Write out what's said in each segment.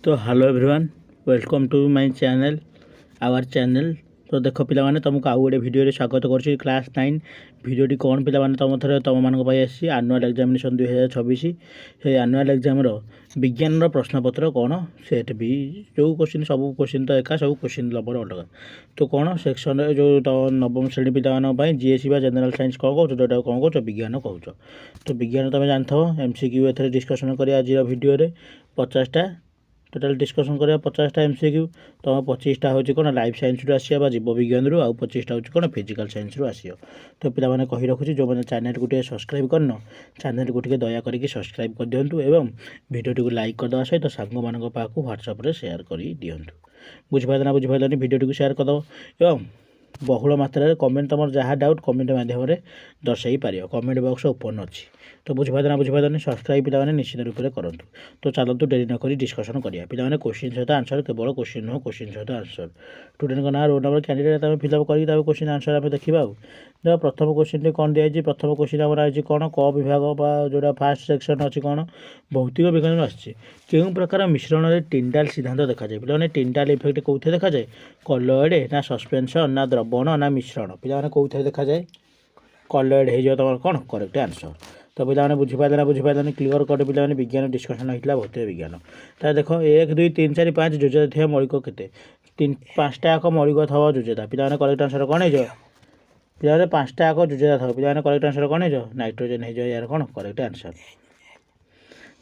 तो hello everyone welcome to my channel our channel. तो देख पिलाने तुमको आउ गोटे भिडियो स्वागत कर क्लास 9 भिडियोटी कौन पिलाने तुम थे तुम मान आसी आनुआल एग्जामिनेशन 2026 से आनुआल एग्जाम विज्ञान प्रश्नपत्र कौन सेट भी जो क्वेश्चन सब क्वेश्चन तो एका सब क्वेश्चन नंबर अलग। तो कौन सेक्शन जो नवम श्रेणी पिला जीएससी जनरल साइंस कौन कौ जो कौन कौ विज्ञान कौ। तो विज्ञान तुम जानथ एमसीक्यू ए डिस्कसन कर आज भिडियो 50टा टोटाल डिस्कसन करा 50टा एमसीक्यू। तुम 25टा हूँ कौन लाइफ साइंस रू आसिया जीव विज्ञान रू, आउ 25टा हूँ कौन फिजिकल साइंस रू आसियो। तो पिलाने कही रखुची जो मैंने चैनल को सब्सक्राइब करन चैनल को दया करके सब्सक्राइब कर दिंतु एवं भिडियोटी को लाइक करदे सहित तो सांग मान पाक व्हाट्सएप शेयर कर दिंतु। बुझिपारे ना बुझिपारे भिडियोटी को शेयर करदे एवं बहुल मात्रा कमेंट तुम जहाँ डाउट कमेंट मध्यम दर्शाई पार कमेंट बॉक्स ओपन अच्छी। तो बुझिपारे ना बुझिपारे सब्सक्राइब पिलाने निश्चित रूप से करूँ। तो चलतु डेरी नक डिस्कसन करिया पिलाने क्वेश्चन सहित आंसर केवल क्वेश्चन नुह क्वेश्चन सहित आंसर स्टूडेंट ना रोल नंबर कैंडिडेट आम फिलअप कर क्वेश्चन आंसर आम देखा। जो प्रथम क्वेश्चन टी कौन दिखाई प्रथम क्वेश्चन आम आई कौन क विभाग जो फास्ट सेक्शन अच्छी कौन भौतिक विज्ञान आसी क्यों प्रकार मिश्रण में टिंडाल सिद्धांत देखा जाए पिलाने टिंडाल इफेक्ट कौन देखा जाए कलएड ना सस्पेंशन ना द्रवण ना मिश्रण पिलाने कौन देखा जाए कलएड हो तुम कौन करेक्ट आंसर। तो पिलाने बुझिपारे ना बुझिपारे क्लियर कर पिलाने विज्ञान डिस्कसन होता भौतिक विज्ञान। तो देख 1 2 3 4 5 योजना थे मौलिक के 5टा आक मौलिक था योजना पिलाने करेक्ट आंसर कौन हो पिलाने 5टा आक योजना था पिलाने करेक्ट आंसर कौन हो नाइट्रोजेन हो यार कौन करेक्ट आंसर।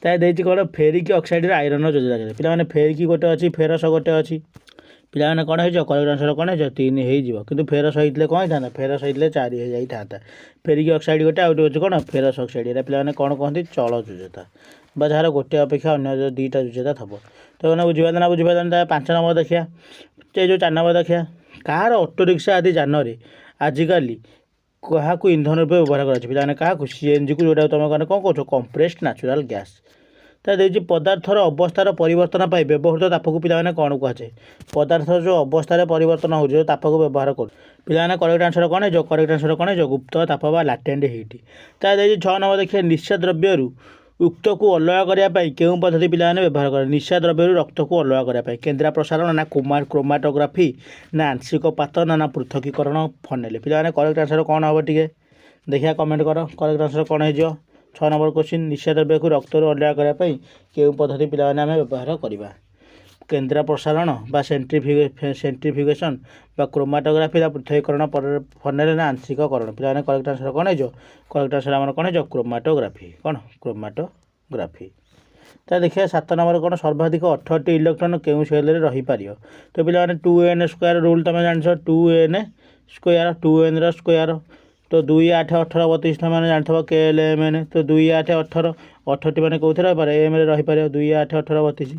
तो कौन फेरिक ऑक्साइड आयरन योजना पिलाने फेरिक गोटे अच्छी फेरस गोटे अच्छी पिलाने कौन हो करेक्ट आंसर कौन हो 3 हो कि फेरस होते कौन होता फेरस होते 4 हो जाता फेरिक ऑक्साइड गोटे आउट अच्छे कौन फेरस ऑक्साइड ये पिलाने कौन कहते चल योजना बा जार गोटे अपेक्षा अन्य 2टा योजना थब। तो मैंने बुझिपारे ना बुझिपारे 5 नंबर देखिए जो 4 नंबर देखिए कार ऑटो रिक्शा आदि जान आजिकल क्या इंधन रूप व्यवहार कराने क्या सीएनजी को जोटा तुम कौन कौन कंप्रेस्ड नेचुरल गैस। तो देखिए पदार्थर अवस्थार परिवर्तन पर व्यवहृत ताप को पिलाने कौन कहुए पदार्थर जो अवस्था परिवर्तन हो ताप को व्यवहार कर पिलाने करेक्ट आंसर कौन हो करेक्ट आंसर कौन हो गुप्त ताप व लाटेंट हीट। तो देखिए 6 नंबर देखिए निशा द्रव्य उक्त को अलग करने क्यों पद्धति पिलाने व्यवहार करें निशा द्रव्य रक्त को अलग करने केन्द्रा प्रसारण ना क्रोमाटोग्राफी ना आंशिक पातन ना पृथकीकरण फनेल पिलाने करेक्ट आंसर कौन हम टे देखिए कमेंट कर करेक्ट आंसर कौन हो 6 नंबर क्वेश्चन निशा द्रव्य को रक्त अलग करने क्यों पद्धति पिलाने आम व्यवहार करवा केन्द्रा प्रसारण बा सेंट्रीफ्यूगेशन बा क्रोमाटोग्राफी ना पृथकीकरण फनेल ना आंशिककरण पिलाने करेक्ट आंसर कौन हो करेक्ट आंसर आम कौन हो क्रोमाटोग्राफी कौन क्रोमाटोग्राफी। तो देखिए 7 नंबर कौन सर्वाधिक 18टी इलेक्ट्रॉन क्यों सेल रही पार। तो पिलाने 2n स्क्वायर रूल तुम जान 2n स्क्वायर 2n स्क्वायर तो 2 8 18 32 मैंने जानते KLMN तो 2 8 18 18टी मैंने कौन रही एम रही पार 2 8 18 32।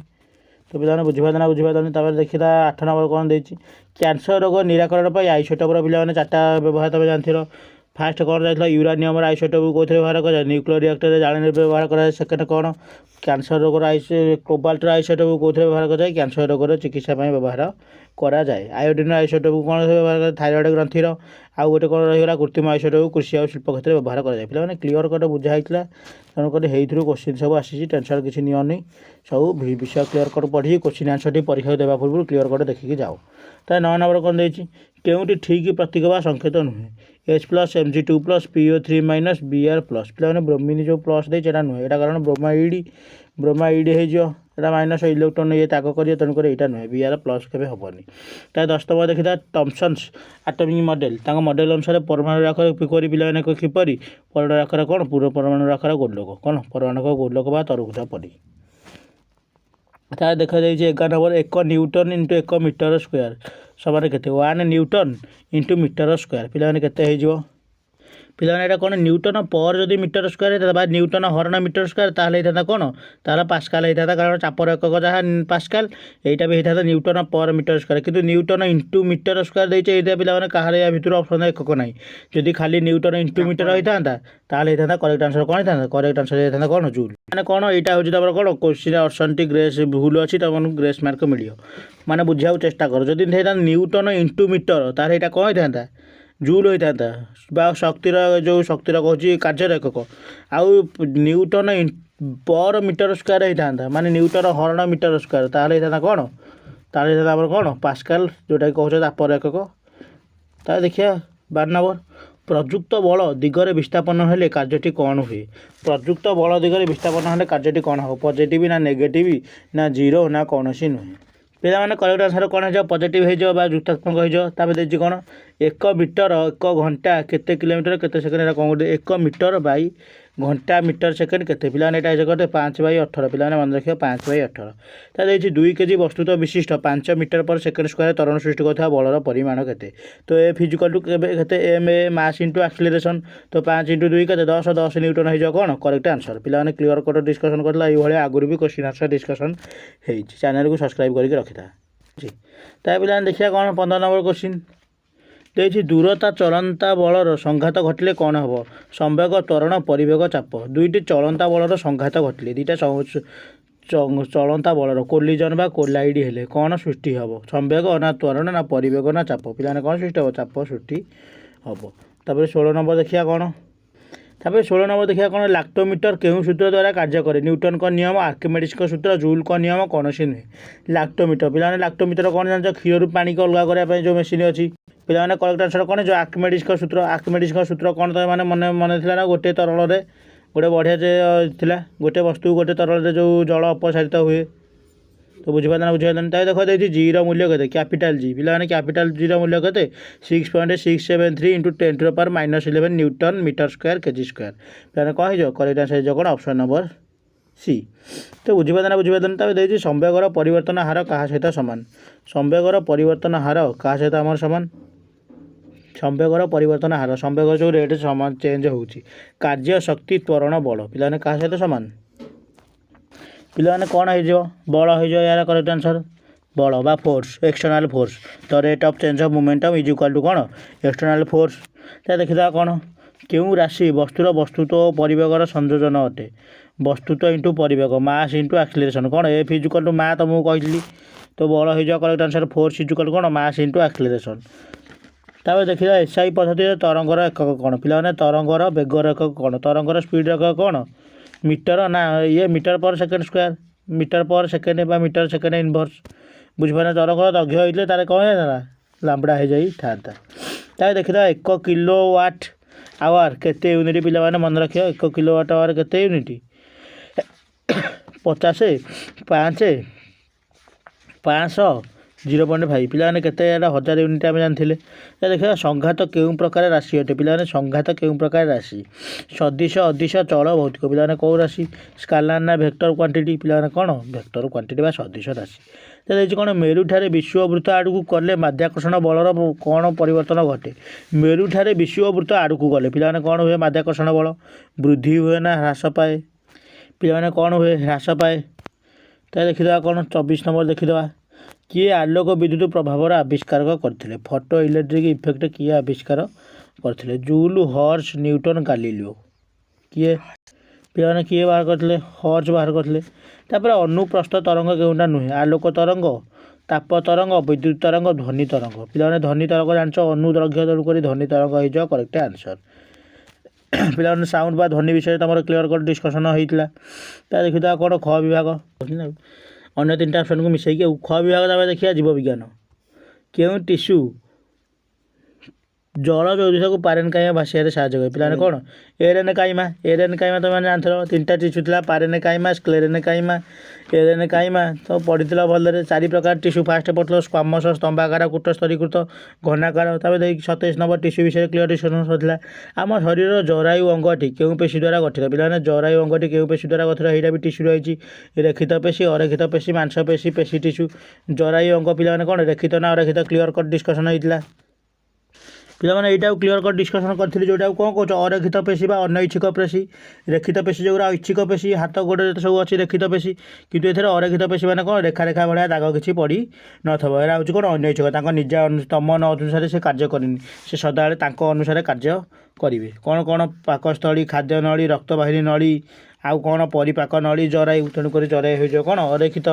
तो पिलाने बुझिपारे ना बुझिपारे देखिए 8 नंबर कौन देती कैंसर रोग निराकरण पर आइसोटोपर पिलाने 4टा व्यवहार तुम जानते फास्ट कौन जाता यूरानियम आइसोटोप कौन व्यवहार कराए न्यूक्लियर रिएक्टर जाने व्यवहार कराए सेकेंड कौन कैंसर रोग कोबाल्टर आइसोटोप कौन व्यवहार कराए कैंसर रोगर चिकित्सा व्यवहार कराए आयोडीन आइसोटोप कौन व्यवहार कराए थायरॉइड ग्रंथि आउ गोटे कौन रहीगला कृत्रिम आइसोटोप कृषि और शिल्प क्षेत्र में व्यवहार कराए पिलाने क्लियर कट बुझाई तेणुक क्वेश्चन सब आसी टेंशन किसी निनी सब विषय क्लियर कट पढ़ी क्वेश्चन आंसर टी परीक्षा देवा पूर्व क्लियर कट देखिए जाओ। तो 9 नंबर कौन देती केउटी ठीक प्रतीक व संकेत नुहे H+ Mg2+ PO3- Br+ पिलाने ब्रोमीन जो प्लस देटा नुहे यहाँ कारण ब्रोमाइड हो माइनस इलेक्ट्रोन ये त्याग करेंगे तेणुक यहाँ नुहे Br+ के हेनी। तो 10 नंबर देखिए टॉमसन्स एटॉमिक मॉडल मॉडल अनुसार परमाणु आकार किपरि पिलाने किपरि परमाणु आकार कौन पूर्व परमाणु आकार गोलोक कौन परमाणु गोलोक बा तरभुज परी। देखा जाए 11 number 1 newton into 1 metre square समान के 1 न्यूटन इंटू मीटर स्क्वायर पिलाने के पिलाने यहाँ कौन न्यूटन पर जदि मीटर स्क्वायर होता है न्यूटन हरण मीटर स्क्वायर ताहले होता कौन ताहले पास्काल होता कारण चापर एकक जहाँ पास्काल यहाँ भी होता न्यूटन पर मीटर स्क्वायर किंतु न्यूटन इंटू मीटर स्क्वायर देते पिलाने कहार या भितर ऑप्शन एकक ना जदि खाली न्यूटन इंटू मीटर होता ताहले होता करेक्ट आंसर कौन होता करेक्ट आंसर होता कौन जूल मैंने कौन यहाँ हूँ तुम कौन क्वेश्चन ऑप्शन टी ग्रेस भूल अच्छी तुम ग्रेस मार्क मिल माने बुझा चेष्टा कर जदि न्यूटन इंटू मीटर ताहले यहाँ कौन होता जूल होता शक्तिर जो शक्तिर कहूँ कार्य एकक आउ न्यूटन पर मीटर स्क्वायर होता माने न्यूटन हरण मीटर स्क्वायर ताहले होता कौन ताहले होता आमर कौन पास्कल जोटा कहते तापर एकक। ताहले देखिए 12 नंबर प्रयुक्त बल दिगरे विस्थापन हेले कार्यटी कौन हुए। प्रयुक्त बल दिगरे विस्थापन हेले कार्यटी कौन हो पॉजिटिव ना नेगेटिव ना जीरो ना कौन सी नुहे। पिला माने करेक्ट आंसर कौन हो पॉजिटिव हो जुक्तात्मक हो देखिए कौन 1 मीटर 1 घंटा केते किलोमीटर केते सेकेंड कौन गोटे 1 मीटर बाई घंटा मीटर सेकेंड केते पिला ये करते 5/18 पिला मन रखिए 5/18 ताकि 2 केजी वस्तुत विशिष्ट 5 मीटर पर सेकेंड स्क्वायर त्वरण सृष्टि करता बलर परिमाण केते तो ए फिजिकल टू केते M A mass into acceleration तो 5 × 2 केते 10 10 न्यूटन हो कौन करेक्ट आंसर पिला माने क्लियर कट डिस्कशन करला ये भाई आगुरी भी क्वेश्चन आंसर डिस्कशन है चैनल को सब्सक्राइब करके रखिथा जी। ताकि पिला देखिए कौन 15 नंबर क्वेश्चन देखिए दूरता चलंता बलर संघात घटले कौन हम संवेग त्वरण परिवेग चाप दुईटी चलंता बलर संघात घटले दुईटा चलंता बलर कोलिजन बा कोलाइड हेले कौन सृष्टि हम संवेग ना त्वरण ना परिवेग ना चाप पिलाने कौन सृष्टि हम चाप सृष्टि हम। तापर 16 नंबर देखिए कौन तापर 16 नंबर देखिए कौन लैक्टोमीटर केउं सूत्र द्वारा कार्य करे न्यूटन का नियम आर्किमेडिस का सूत्र जूल का नियम कौन सी नुहे। लैक्टोमीटर पिलाने लैक्टोमीटर कौन जान क्षीर पानी को अलग करने जो मेसीन अच्छी पिलाने करेक्ट आंसर कौन जो आर्किमेडिस का सूत्र कौन तो मैंने मन मन थी ना गोटे तरल में गोटे बढ़िया जे गोटे वस्तु गोटे तरल जो जल अपसारित हुए तो बुझीपारे देखो देखिए जी मूल्य के कैपिटाल जी पिलाने कैपिटाल जी मूल्य के 6.673 × 10⁻⁻11 newton metre square KG square पिलाने कौन हो करेक्ट आंसर कौन ऑप्शन नंबर सी। तो बुझीपारे देखिए संवेगर परिवर्तन हार क्या सहित सामान संवेगर परिवर्तन हार क्या सहित आम सामान संवेगर परिवर्तन हार संवेग जो रेट सामान चेंज हो कार्य शक्ति त्वरण बल पिलाने क्या सहित सामान पिलाने कौन हो बल हो यार करेक्ट आंसर बल बा force external force the rate of change of momentum is equal to कौन एक्सटर्नल फोर्स। तो देखिए कौन क्यों राशि वस्तुर वस्तुत्व परिवेगर संयोजन अटे वस्तुत्व इंटू परिवेग मास इंटू एक्सीलरेशन कौन ए इक्वल टू मा तुमको कहली तो बल हो करेक्ट आंसर फोर्स इक्वल कौन मास इंटू एक्सीलरेशन। तापर देखिए एसआई पद्धति तरंगर एकक कौन पिलाने तरंगर बेगर एकक कौन तरंगर स्पीड एकक कौन मीटर ना ये मीटर पर सेकेंड स्क्वायर मीटर पर सेकेंड बा मीटर सेकेंड इनवर्स बुझे तरंगर दग्य होते तार कौन है लांबड़ा हो जाई था। ताकि देखिए 1 किलोवाट आवर केते यूनिट पिला माने मन रखियो 1 किलोवाट आवर केते यूनिट 50 5 500 0.5 पिलाने केते 1000 यूनिट आम जानी। देखिए संघात केउं प्रकार राशि अटे पिलाने संघात केउं प्रकार राशि सदिश अदिश चल भौतिक पिलाने कौ राशि स्केलार ना वेक्टर क्वांटिटी पिलाने कौन वेक्टर क्वांटिटी बा सदिश राशि। तो देखिए कौन मेरुठारे विश्ववृत्त आड़क गले माध्याकर्षण बलर कौन परिवर्तन घटे मेरुठारे विश्ववृत्त आड़क गले पिलाने कौन हुए माध्याकर्षण बल वृद्धि हुए ना ह्रास पाए पिलाने कौन हुए ह्रास पाए। तो देखिए कौन 24 नंबर देखीदे किए आलोक विद्युत प्रभावर आविष्कार करते फोटो इलेक्ट्रिक इफेक्ट किए आविष्कार करते जूल हर्स न्यूटन गालिलियो किए पिलाने किए बाहर करते हर्स बाहर करते। तापर अनुप्रस्थ तरंग केउटा नुहे आलोक तरंग ताप तरंग विद्युत तरंग ध्वनि तरंग पिलाने ध्वनि तरंग जान अनुद्रघ्य तेणुक ध्वनि तरंग हो करेक्ट आंसर। पिलाने साउंड बा ध्वनि विषय तुम क्लियर कट डिस्कसन होता देखिए कौन ख विभाग अन्य 3टा ऑप्शन को मिसेक ख विभाग देखिए जीव विज्ञान क्यों टिश्यू जल चौदिश को पारेनकाइमा भाषा साहय करे पिलाने कौन एरेनकाइमा तो मैंने जानते 3टा टिश्यू था पारेनकाइमा स्क्लेरेनकाइमा एरेनकाइमा तो पढ़ी भलरे 4 प्रकार टिश्यू फास्ट पढ़ल स्क्वामस स्तंभाकार कूट स्तरीकृत घनाकार तापर 27 नंबर टिश्यू विषय क्लियर डिस्कसन होता आम शरीर जरायु अंगटी क्यों पेशी द्वारा गठित पिलाने जरायु अंगटी क्यों पेशी द्वारा गठित यहाँ भी टिश्यू रही रेखित पेशी अरेखित पेशी मांसपेशी पेशी टिश्यू जरायु अंग पिलाने कौन रेखित ना अरेखित क्लियर कट डिस्कसन होता पिलाने यहाँ क्लियर कट डिस्कसन करी जोटा कौन कौच अरेखित पेशी अनैच्छिक पेशी रेखित पेशी जो ऐच्छिक पेशी हाथ गोड़े सब अच्छी रेखित पेशी कितु ए अरेखित पेशी मैंने कौन रेखा रेखा भाया दाग किसी पड़ी नथब यहाँ हूँ कौन अनैच्छिक निजा तम अनुसार से कार्य करनी से सदाबले अनुसार कार्य करेंगे कौन कौन पाकस्थली खाद्य नली रक्तवाहिनी नली आउ कौन परिपाक नली जरायु तेणुक जरायु हो कौन अरेखित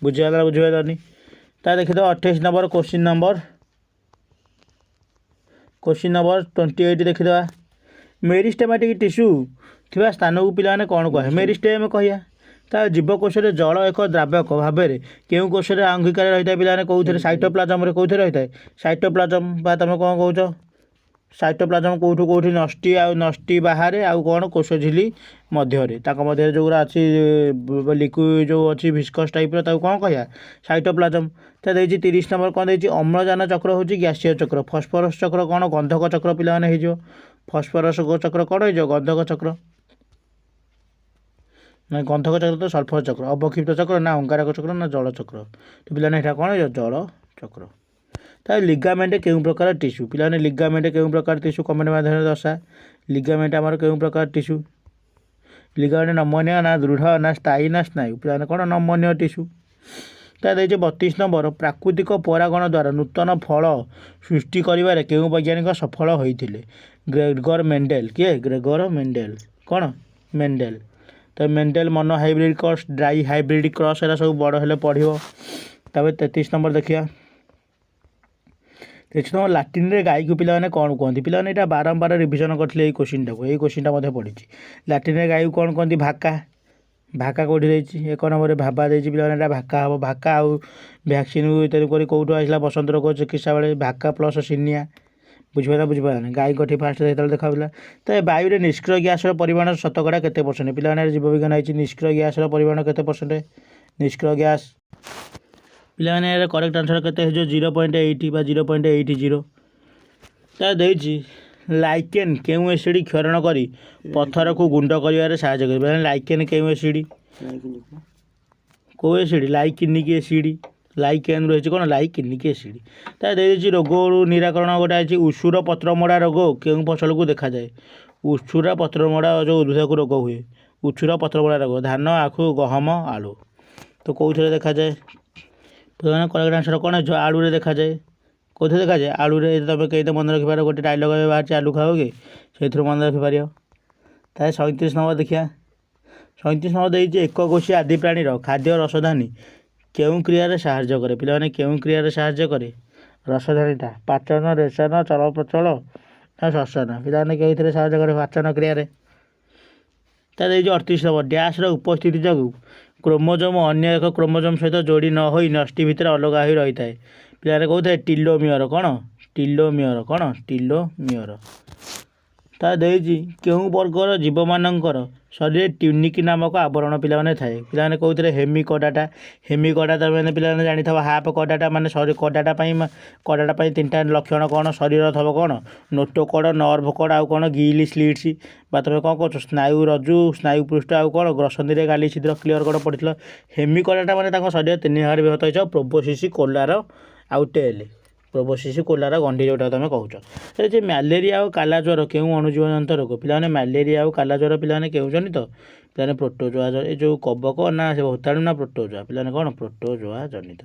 बुझेगानी। ता देखिए 28 नंबर क्वेश्चन नंबर 28 देखीद मेरिस्टेमेटिक टिश्यू ଥିବା ସ୍ଥାନକୁ ପିଲାମାନେ କ'ଣ କୁହାଯାଏ? ମେରିଷ୍ଟେମ୍ କହିବା। ତା ଜୀବକୋଷରେ ଜଳ ଏକ ଦ୍ରାବକ ଭାବରେ କେଉଁ କୋଷରେ ଅଙ୍ଗୀକାର ରହିଥାଏ ପିଲାମାନେ? କେଉଁଥିରେ? ସାଇଟୋପ୍ଲାଜମରେ। କେଉଁଥିରେ ରହିଥାଏ? ସାଇଟୋପ୍ଲାଜମ ବା ତୁମେ କ'ଣ କହୁଛ? ସାଇଟୋପ୍ଲାଜମ କେଉଁଠି ନଷ୍ଟି ଆଉ ନଷ୍ଟି ବାହାରେ ଆଉ କ'ଣ କୋଷ ଝିଲି ମଧ୍ୟରେ, ତାଙ୍କ ମଧ୍ୟରେ ଯେଉଁଗୁଡ଼ା ଅଛି ଲିକ୍ୱିଡ଼ ଯେଉଁ ଅଛି ଭିସ୍କସ୍ ଟାଇପ୍ର, ତାକୁ କ'ଣ କହିବା? ସାଇଟୋପ୍ଲାଜମ। ତା ଦେଇଛି 30 ନମ୍ବର କ'ଣ ଦେଇଛି? ଅମ୍ଳଜାନ ଚକ୍ର ହେଉଛି ଗ୍ୟାସୀୟ ଚକ୍ର। ଫସ୍ଫରସ୍ ଚକ୍ର କ'ଣ? ଗନ୍ଧକ ଚକ୍ର ପିଲାମାନେ ହେଇଯିବ। ଫସ୍ଫରସ୍ ଚକ୍ର କ'ଣ ହେଇଯିବ? ଗନ୍ଧକ ଚକ୍ର। ନା ଗନ୍ଧକ ଚକ୍ର ତ ସଲ୍ଫର ଚକ୍ର। ଅବକ୍ଷିପ୍ତ ଚକ୍ର ନା ଅଙ୍ଗାରକ ଚକ୍ର ନା ଜଳ ଚକ୍ର? ତ ପିଲାମାନେ ଏଇଟା କ'ଣ ହେଇଯିବ? ଜଳ ଚକ୍ର। ତାହେଲେ ଲିଗାମେଣ୍ଟ କେଉଁ ପ୍ରକାର ଟିସ୍ୟୁ? ପିଲାମାନେ ଲିଗାମେଣ୍ଟ କେଉଁ ପ୍ରକାର ଟିସ୍ୟୁ କମେଣ୍ଟ ମାଧ୍ୟମରେ ଦର୍ଶା। ଲିଗାମେଣ୍ଟ ଆମର କେଉଁ ପ୍ରକାର ଟିସ୍ୟୁ? ଲିଗାମେଣ୍ଟ ନମନୀୟ ନା ଦୃଢ଼ ନା ସ୍ଥାୟୀ ନା ସ୍ନାୟୁ? ପିଲାମାନେ କ'ଣ? ନମନୀୟ ଟିସ୍ୟୁ। ତା ଦେଇଛି 32 ନମ୍ବର ପ୍ରାକୃତିକ ପରାଗଣ ଦ୍ୱାରା ନୂତନ ଫଳ ସୃଷ୍ଟି କରିବାରେ କେଉଁ ବୈଜ୍ଞାନିକ ସଫଳ ହୋଇଥିଲେ? Gregor Mendel. କିଏ? Gregor Mendel. କ'ଣ? ମେଣ୍ଡେଲ। ତ ମେଣ୍ଡେଲ ମନ hybrid cross, dry hybrid cross, ଏରା ସବୁ ବଡ଼ ହେଲେ ପଢ଼ିବ। ତାପରେ 33 ନମ୍ବର ଦେଖିବା। 33 ନମ୍ବର ଲାଟିନରେ ଗାଈକୁ ପିଲାମାନେ କ'ଣ କୁହନ୍ତି? ପିଲାମାନେ ଏଇଟା ବାରମ୍ବାର ରିଭିଜନ୍ କରିଥିଲେ ଏଇ କୋଶ୍ଚିନ୍ଟାକୁ। ଏଇ କୋଶ୍ଚିନ୍ଟା ମଧ୍ୟ ପଡ଼ିଛି। ଲାଟିନରେ ଗାଈକୁ କ'ଣ କୁହନ୍ତି? ଭାକା। ଭାକା କେଉଁଠି ଦେଇଛି? 1 ନମ୍ବରରେ ଭାବା ଦେଇଛି। ପିଲାମାନେ ଏଇଟା ଭାକା ହେବ। ଭାକା ଆଉ ଭ୍ୟାକ୍ସିନ୍କୁ ତେଣୁକରି କେଉଁଠୁ ଆସିଲା? ବସନ୍ତ ରୋଗ ଚିକିତ୍ସା ବେଳେ ଭାକା ପ୍ଲସ୍ ସିନିଆ। ବୁଝିପାରିଲା? ଗାଈଙ୍କଠି ଫାଷ୍ଟ ଯେତେବେଳେ ଦେଖାଉଥିଲା। ତ ବାୟୁରେ ନିଷ୍କ୍ରିୟ ଗ୍ୟାସର ପରିମାଣ ଶତକଡ଼ା କେତେ ପରସେଣ୍ଟ? ପିଲାମାନେ ଜୀବବିଜ୍ଞାନ ହେଇଛି। ନିଷ୍କ୍ରିୟ ଗ୍ୟାସର ପରିମାଣ କେତେ ପରସେଣ୍ଟ? ନିଷ୍କ୍ରିୟ ଗ୍ୟାସ୍ ପିଲାମାନେ ଏହାର କରେକ୍ଟ ଆନ୍ସର କେତେ ହେଇଯିବ? 0.8 ବା 0.80। ତା ଦେଇଛି ଲାଇକେନ୍ କେଉଁ ଏସିଡ଼ କ୍ଷରଣ କରି ପଥରକୁ ଗୁଣ୍ଡ କରିବାରେ ସାହାଯ୍ୟ କରେ? ପିଲାମାନେ ଲାଇକେନ୍ କେଉଁ ଏସିଡ଼? କେଉଁ ଏସିଡ଼? ଲାଇକିନିକ୍ ଏସିଡ଼। ଲାଇକେନ୍ ରହିଛି କ'ଣ? ଲାଇକିନିକ୍ ଏସିଡ଼। ତା ଦେଇଛି ରୋଗରୁ ନିରାକରଣ ଗୋଟେ ଅଛି। ଉଷୁର ପତ୍ରମୋଡ଼ା ରୋଗ କେଉଁ ଫସଲକୁ ଦେଖାଯାଏ? ଉଷୁରା ପତ୍ରମୋଡ଼ା ଯେଉଁ ଉଦ୍ଭିଦକୁ ରୋଗ ହୁଏ। ଉଷୁର ପତ୍ରମୋଡ଼ା ରୋଗ ଧାନ, ଆଖୁ, ଗହମ, ଆଳୁ। ତ କେଉଁଥିରେ ଦେଖାଯାଏ? ପିଲାମାନେ କରେକ୍ଟ ଆନ୍ସର କ'ଣ ହେଇଯିବ? ଆଳୁରେ ଦେଖାଯାଏ। କେଉଁଥିରେ ଦେଖାଯାଏ? ଆଳୁରେ। ତୁମେ କେହି ମନେ ରଖିପାରିବ? ଗୋଟେ ଡାଇଲଗ୍ ଏବେ ବାହାରିଛି, ଆଳୁ ଖାଅ କି? ସେଇଥିରୁ ମନେ ରଖିପାରିବ। ତାହେଲେ 37 ନମ୍ବର ଦେଖିବା। 37 ନମ୍ବର ଦେଇଛି ଏକକୋଷୀ ଆଦି ପ୍ରାଣୀର ଖାଦ୍ୟ ରସଧାନୀ କେଉଁ କ୍ରିୟାରେ ସାହାଯ୍ୟ କରେ? ପିଲାମାନେ କେଉଁ କ୍ରିୟାରେ ସାହାଯ୍ୟ କରେ? ରସଧାନୀଟା ପାଚନ, ରେଚନ, ଚଳପ୍ରଚଳ ନା ଶ୍ୱସନ? ପିଲାମାନେ କେଉଁଥିରେ ସାହାଯ୍ୟ କରେ? ପାଚନ କ୍ରିୟାରେ। ତା ଦେଇଛି 38 ନମ୍ବର ଡ୍ୟାସ୍ର ଉପସ୍ଥିତି ଯୋଗୁଁ କ୍ରୋମୋଜୋମ୍ ଅନ୍ୟ ଏକ କ୍ରୋମୋଜୋମ୍ ସହିତ ଯୋଡ଼ି ନ ହୋଇ ନଷ୍ଟି ଭିତରେ ଅଲଗା ହୋଇ ରହିଥାଏ। ପିଲାମାନେ କହୁଥାଏ ଟିଲୋମିୟର। କ'ଣ? ଟିଲୋମିୟର। କ'ଣ? ଟିଲୋମିୟର। ତା ଦେଇଛି କେଉଁ ବର୍ଗର ଜୀବମାନଙ୍କର ଶରୀରରେ ଟ୍ୟୁନିକ୍ ନାମକ ଆବରଣ ପିଲାମାନେ ଥାଏ? ପିଲାମାନେ କେଉଁଥିରେ? ହେମିକଡାଟା। ହେମିକଡା ତୁମେ ପିଲାମାନେ ଜାଣିଥିବ ହାଫ୍ କଡାଟା ମାନେ କଡାଟା ପାଇଁ 3ଟା ଲକ୍ଷଣ କ'ଣ? ଶରୀର ଥବ କ'ଣ? ନୋଟୋକଡ଼, ନର୍ଭ କଡ଼ ଆଉ କ'ଣ? ଗିଲ୍ ସ୍ଲିଟ୍ସ ବା ତୁମେ କ'ଣ କହୁଛ? ସ୍ନାୟୁ ରଜ୍ଜୁ, ସ୍ନାୟୁ ପୃଷ୍ଠ ଆଉ କ'ଣ? ଗ୍ରସନ୍ଧିରେ ଗାଲି ଛିଦ୍ର କ୍ଲିୟର କଡ଼ ପଡ଼ିଥିଲ। ହେମିକଡାଟା ମାନେ ତାଙ୍କ ଶରୀର 3 ଭାଗରେ ବିଭକ୍ତ ହେଇଛ। ପ୍ରୋବୋସିସ୍, କୋଲାର ଆଉ ଟେଲ୍। ପ୍ରୋବୋସିସ୍, କୋଲାର, ଗଣ୍ଡି ଯେଉଁଟା ତୁମେ କହୁଛ। ଯେ ମ୍ୟାଲେରିଆ ଆଉ କାଲାଜ୍ୱର କେଉଁ ଅଣୁଜୀବ ଜନିତ ରୋଗ? ପିଲାମାନେ ମ୍ୟାଲେରିଆ ଆଉ କାଲାଜ୍ୱର ପିଲାମାନେ କେଉଁ ଜନିତ? ପିଲାମାନେ ପ୍ରୋଟୋଜୋଆ। ଏ ଯେଉଁ କବକ ନା ସେ ଭୂତାଣୁ ନା ପ୍ରୋଟୋଜୋଆ? ପିଲାମାନେ କ'ଣ? ପ୍ରୋଟୋଜୋଆ ଜନିତ।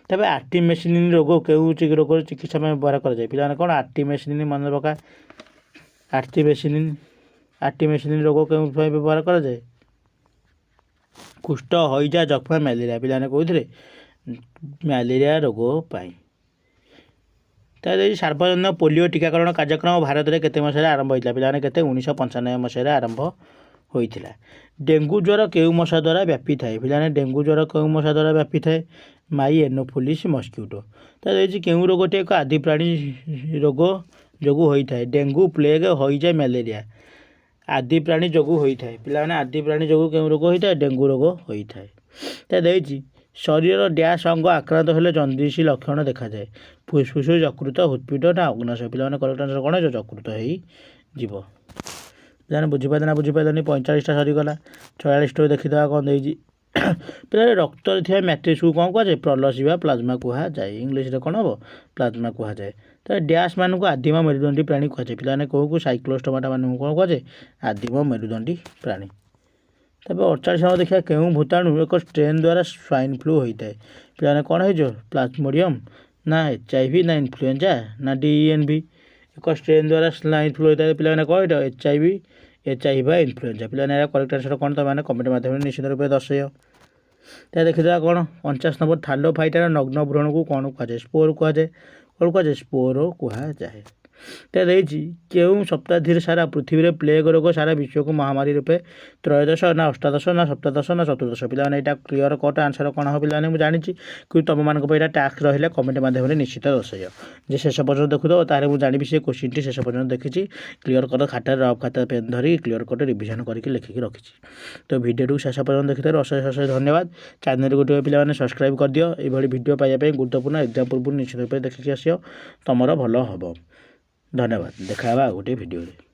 ତେବେ ଆର୍ଟିମେସିନିନ୍ ରୋଗ କେଉଁ ରୋଗର ଚିକିତ୍ସା ପାଇଁ ବ୍ୟବହାର କରାଯାଏ? ପିଲାମାନେ କ'ଣ? ଆର୍ଟିମେସିନିନ୍ ମନେ ପକା। ଆର୍ଟିମେସିନିନ୍ ରୋଗ କେଉଁ ପାଇଁ ବ୍ୟବହାର କରାଯାଏ? କୁଷ୍ଠ, ହଇଜା, ଯକ୍ଷ୍ମା, ମ୍ୟାଲେରିଆ। ପିଲାମାନେ କେଉଁଥିରେ? ମ୍ୟାଲେରିଆ ରୋଗ ପାଇଁ। ତା ଦେଇଛି ସାର୍ବଜନୀନ ପୋଲିଓ ଟିକାକରଣ କାର୍ଯ୍ୟକ୍ରମ ଭାରତରେ କେତେ ମସିହାରେ ଆରମ୍ଭ ହୋଇଥିଲା? ପିଲାମାନେ କେତେ? 1995 ମସିହାରେ ଆରମ୍ଭ ହୋଇଥିଲା। ଡେଙ୍ଗୁ ଜ୍ୱର କେଉଁ ମଶା ଦ୍ୱାରା ବ୍ୟାପିଥାଏ? ପିଲାମାନେ ଡେଙ୍ଗୁ ଜ୍ୱର କେଉଁ ମଶା ଦ୍ୱାରା ବ୍ୟାପିଥାଏ? ମାଇ ଏନୋଫିଲିସ୍ ମସ୍କିଟୋ। ତା ଦେଇଛି କେଉଁ ରୋଗଟି ଏକ ଆଦି ପ୍ରାଣୀ ରୋଗ ଯୋଗୁଁ ହୋଇଥାଏ? ଡେଙ୍ଗୁ, ପ୍ଲେଗ, ହଇଜା, ମ୍ୟାଲେରିଆ। ଆଦି ପ୍ରାଣୀ ଯୋଗୁଁ ହୋଇଥାଏ। ପିଲାମାନେ ଆଦି ପ୍ରାଣୀ ଯୋଗୁଁ କେଉଁ ରୋଗ ହୋଇଥାଏ? ଡେଙ୍ଗୁ ରୋଗ ହୋଇଥାଏ। ତା ଦେଇଛି ଶରୀରର ଡ୍ୟାସ୍ ଅଙ୍ଗ ଆକ୍ରାନ୍ତ ହେଲେ ଜଣ୍ଡିସ୍ ଲକ୍ଷଣ ଦେଖାଯାଏ? ଫୁସ୍ଫୁସ୍, ଯକୃତ, ହୃତ୍ପିଣ୍ଡ ନା ଅଗ୍ନାଶୟ? ପିଲାମାନେ କରେକ୍ଟ ଆନ୍ସର କ'ଣ ହେଇଯିବ? ଯକୃତ ହେଇଯିବ। ପିଲାମାନେ ବୁଝିପାରିଲେନି? 45ଟା ସରିଗଲା। 46ଟାକୁ ଦେଖିଦେବା କ'ଣ ଦେଇଛି। ପିଲାମାନେ ରକ୍ତରେ ଥିବା ମ୍ୟାଟ୍ରିକ୍ସକୁ କ'ଣ କୁହାଯାଏ? ପ୍ଲସି ବା ପ୍ଲାଜମା କୁହାଯାଏ। ଇଂଲିଶରେ କ'ଣ ହେବ? ପ୍ଲାଜମା କୁହାଯାଏ। ତ ଡ୍ୟାସ୍ ମାନଙ୍କୁ ଆଦିମ ମେରୁଦଣ୍ଡୀ ପ୍ରାଣୀ କୁହାଯାଏ। ପିଲାମାନେ କେଉଁକୁ? ସାଇକ୍ଲୋଷ୍ଟୋମାଟା ମାନଙ୍କୁ କ'ଣ କୁହାଯାଏ? ଆଦିମ ମେରୁଦଣ୍ଡୀ ପ୍ରାଣୀ। ତେବେ 48 ନମ୍ବର ଦେଖିବା। କେଉଁ ଭୂତାଣୁ ଏକ ଷ୍ଟ୍ରେନ୍ ଦ୍ୱାରା ସ୍ୱାଇନ୍ ଫ୍ଲୁ ହୋଇଥାଏ? ପିଲାମାନେ କ'ଣ ହେଇଯିବ? ପ୍ଲାଜମୋଡ଼ିୟମ୍ ନା HIV ନା ଇନଫ୍ଲୁଏଞ୍ଜା ନା DENV? ଏକ ଷ୍ଟ୍ରେନ୍ ଦ୍ୱାରା ସ୍ୱାଇନ୍ ଫ୍ଲୁ ହୋଇଥାଏ। ପିଲାମାନେ କ'ଣ ହେଇଥିବ? HIV ବା ଇନଫ୍ଲୁଏଞ୍ଜା। ପିଲାମାନେ ଏହାର କରେକ୍ଟ ଆନ୍ସର କ'ଣ? ତୁମେ କମେଣ୍ଟ ମାଧ୍ୟମରେ ନିଶ୍ଚିତ ରୂପେ ଦର୍ଶାଇବ। ତାହା ଦେଖିଦେବା କ'ଣ। 49 ନମ୍ବର ଥାଲୋଫାଇଟାର ନଗ୍ନ ଭ୍ରୂଣକୁ କ'ଣ କୁହାଯାଏ? ସ୍ପୋର କୁହାଯାଏ। କ'ଣ କୁହାଯାଏ? ସ୍ପୋର କୁହାଯାଏ। ଦେଇଛି କେଉଁ ଶତାବ୍ଦୀରେ ସାରା ପୃଥିବୀରେ ପ୍ଲେଗ ରୋଗ ସାରା ବିଶ୍ୱକୁ ମହାମାରୀ ରୂପେ ତ୍ରୟୋଦଶ ନା ଅଷ୍ଟାଦଶ ନା ସପ୍ତଦଶ ନା ଚତୁର୍ଦଶ। ପିଲାମାନେ ଏଇଟା କ୍ଲିୟର କଟ୍ ଆନ୍ସର କ'ଣ ହେବ ପିଲାମାନେ ମୁଁ ଜାଣିଛି, କିନ୍ତୁ ତୁମମାନଙ୍କ ପାଇଁ ଏଇଟା ଟାସ୍କ ରହିଲେ କମେଣ୍ଟ ମାଧ୍ୟମରେ ନିଶ୍ଚିତ ଦର୍ଶାଇବ। ଯେ ଶେଷ ପର୍ଯ୍ୟନ୍ତ ଦେଖୁଥିବ ତାହେଲେ ମୁଁ ଜାଣିବି ସେ କୋଶ୍ଚିନ୍ଟି ଶେଷ ପର୍ଯ୍ୟନ୍ତ ଦେଖିଛି। କ୍ଲିୟର କଟ୍ ଖାତାରେ ରଫ୍ ଖାତା ପେନ୍ ଧରି କ୍ଲିୟର କଟ୍ ରିଭିଜନ୍ କରିକି ଲେଖିକି ରଖିଛି। ତ ଭିଡ଼ିଓକୁ ଶେଷ ପର୍ଯ୍ୟନ୍ତ ଦେଖିଥିବାରୁ ଅଶେଷ ଅଶେଷ ଧନ୍ୟବାଦ। ଚ୍ୟାନେଲକୁ ଗୋଟିଏ ପିଲାମାନେ ସବସ୍କ୍ରାଇବ୍ କରିଦିଅ। ଏଇଭଳି ଭିଡ଼ିଓ ପାଇବା ପାଇଁ ଗୁରୁତ୍ୱପୂର୍ଣ୍ଣ ଏକ୍ଜାମ୍ ପୂର୍ବରୁ ନିଶ୍ଚିତ ରୂପେ ଦେଖିକି ଆସିବ, ତୁମର ଭଲ ହେବ। ଧନ୍ୟବାଦ। ଦେଖା ହେବା ଆଉ ଗୋଟିଏ ଭିଡ଼ିଓରେ।